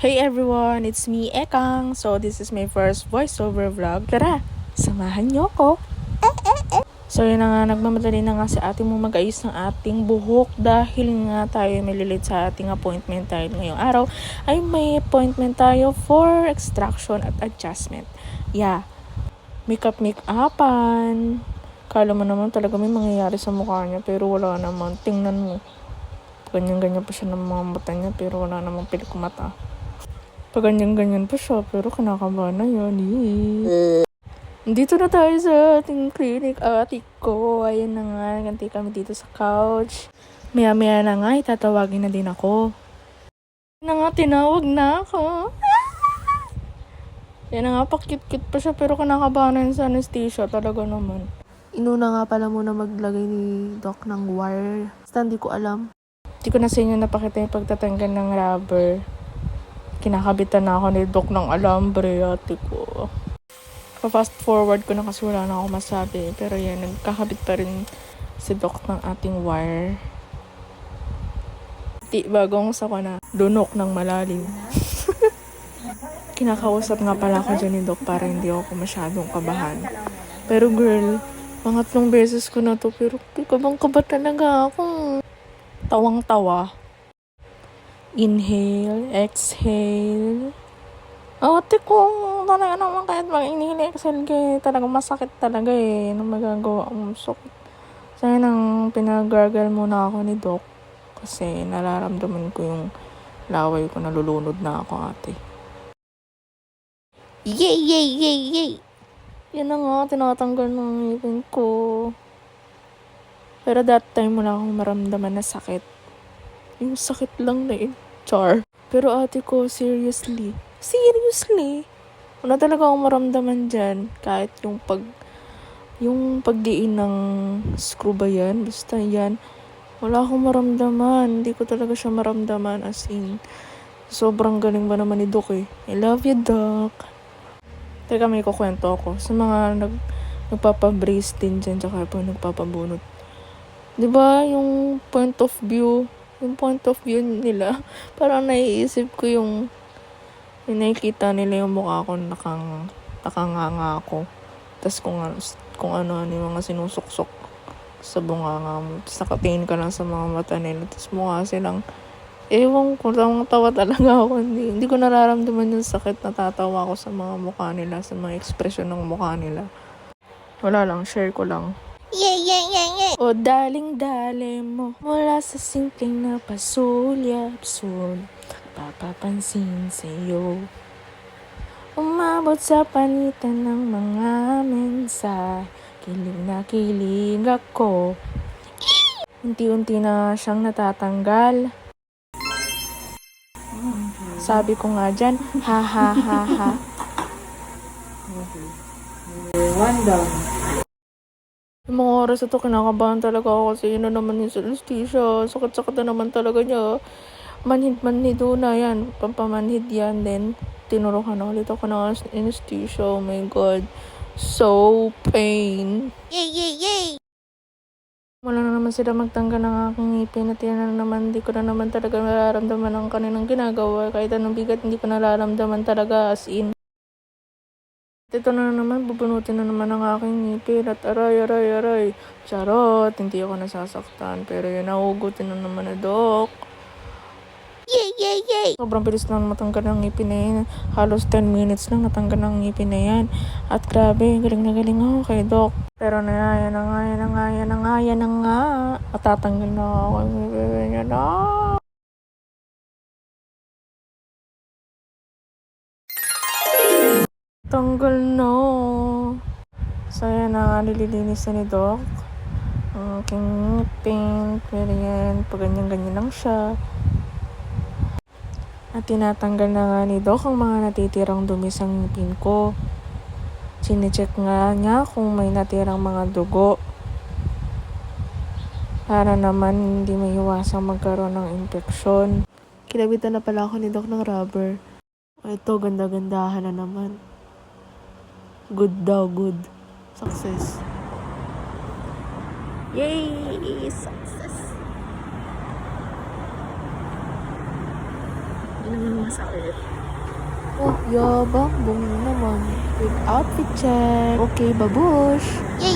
Hey everyone, it's me, Ekang. So this is my first voiceover vlog. Tara, samahan niyo ko. So yun na nga, nagmamadali na nga si ate mo mag-ayos ng ating buhok dahil nga tayo may lilate sa ating appointment dahil ngayong araw ay may appointment tayo for extraction at adjustment. Yeah, make-upan. Kala mo naman talaga may mangyayari sa mukha niya pero wala naman. Tingnan mo. Ganyan-ganyan pa siya ng mga mata niya pero wala namang pilik mata. Pag ganyan-ganyan pa siya, pero kinakabahan na yun. Dito na tayo sa ating clinic, ate ko. Ayan na nga, ganti kami dito sa couch. Maya-maya na nga, itatawagin na din ako. Ayan na nga, tinawag na ako. Ayan na nga, pakit-kit pa siya, pero kinakabahan na yun sa anesthesia. Talaga naman. Inuna nga pala muna maglagay ni Doc ng wire. Basta hindi ko alam. Hindi ko na sa inyo napakita yung pagtatanggal ng rubber. Kinakabitan na ako ni Doc ng alambre, ate ko. Pa-fast forward ko na kasi wala na ako masabi. Pero yan, nagkakabit pa rin si Doc ng ating wire. Bagong sa ko na dunok ng malalim. Kinakausap nga pala ako dyan ni Doc para hindi ako masyadong kabahan. Pero girl, pangatlong beses ko na to. Pero kabang-kaba talaga ako. Tawang-tawa. Inhale, exhale. Ate ko, talaga naman kahit mag-inhale, exhale, talagang masakit talaga eh. Anong magagawa mo? Sakit. So, yun ang pinag-gargle muna ako ni Doc. Kasi nararamdaman ko yung laway ko, nalulunod na ako, ate. Yay, yay, yay, yay! Yan na nga, tinatanggal ng ngipin ko. Pero that time, wala akong maramdaman na sakit. Yung sakit lang na char. Pero ate ko, seriously, wala talaga akong maramdaman dyan. Kahit yung pagdiin ng screw ba yan, basta yan, wala akong maramdaman. Hindi ko talaga siya maramdaman, as in, sobrang galing ba naman ni Doc eh. I love you, Doc. Teka, may kukwento ako sa mga nagpapabrace din dyan, tsaka po nagpapabunot. Diba, yung point of view nila, parang naiisip ko yung nakikita nila yung mukha ko, nakanganga ako. Tapos kung ano yung mga sinusuksok sa bunganga mo. Tapos nakatingin ka lang sa mga mata nila. Tapos mukha silang, ewan ko, tawa talaga ako. Hindi ko nararamdaman yung sakit. Natatawa ako sa mga mukha nila, sa mga ekspresyon ng mukha nila. Wala lang, share ko lang. O daling-dali mo mula sa simpleng na pasulyap-sul, papapansin sa'yo. Umabot sa panitan ng mga mensahe, kilig na kilig ako. Unti-unti na siyang natatanggal. Sabi ko nga dyan, ha ha ha ha. One down. Yung mga oras ito, kinakabahan talaga ako kasi yun na naman yung anesthesia. Sakit-sakit na naman talaga niya. Manhid na yan. Pampamanhid yan. Then, tinurukan na ulit ako ng anesthesia. Oh my God. So pain. Yay! Wala na naman sila magtanggal ng aking ngipin at yan na naman. Hindi ko na naman talaga nararamdaman ang kanilang ginagawa. Kahit anong bigat, hindi ko nararamdaman talaga, as in. Ito na naman, bubunutin na naman ang aking ngipin at aray. Charot, hindi ako nasasaktan. Pero yun, nahugutin na naman na Doc. Yay! Sobrang bilis lang matanggal ng ngipin na yan. Halos 10 minutes lang natanggal ng ngipin na yan. At grabe, galing na galing ako kay Doc. Pero yan na nga. Matatanggal na ako yung ngipin niya na. Tanggal na. So, yan na nga, nililinis na ni Doc. Ang aking ngipin. Pero yan, pag ganyan lang siya. At tinatanggal na nga ni Doc ang mga natitirang dumi sa ngipin ko. Sinecheck nga niya kung may natirang mga dugo. Para naman hindi maiwasang magkaroon ng infeksyon. Kinabitan na pala ako ni Doc ng rubber. Ito, ganda-gandahan na naman. Good daw, good. Success. Yay! Success! Hindi naman masakit. Oh, yabang. Bong naman. Quick outfit check. Okay, babush. Yay!